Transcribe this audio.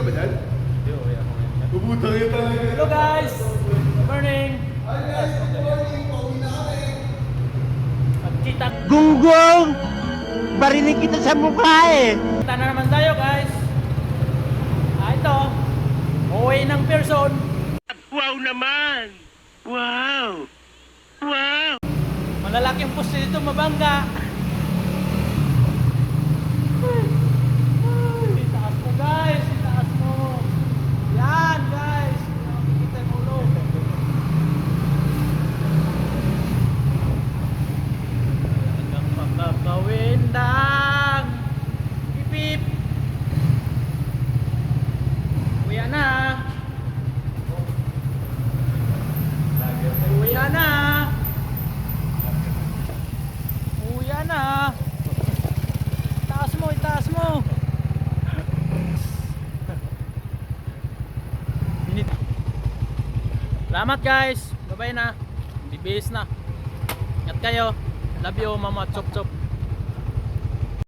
ka ba dyan? Hindi, uwi ako ngayon. Bubutang yun talaga. Hello guys! Good morning! Hi guys, good morning. Pauwi na kami. Magkita Gunggong! Barinig kita sa mukha eh! na naman tayo guys! Ito! Uwi ng person! Wow naman! Wow! Wow! Malalaking poste dito, mabangga! Itaas mo guys! Itaas mo! Yan guys! Nakikita yung ulo! Hanggang magkakawindang! Pipip! Uwi na! Uwi na! Uwi na! Itaas mo! Itaas mo! Salamat guys! Bye-bye na! Bibihis na! Ingat kayo! Love you, Mama Chop Chop!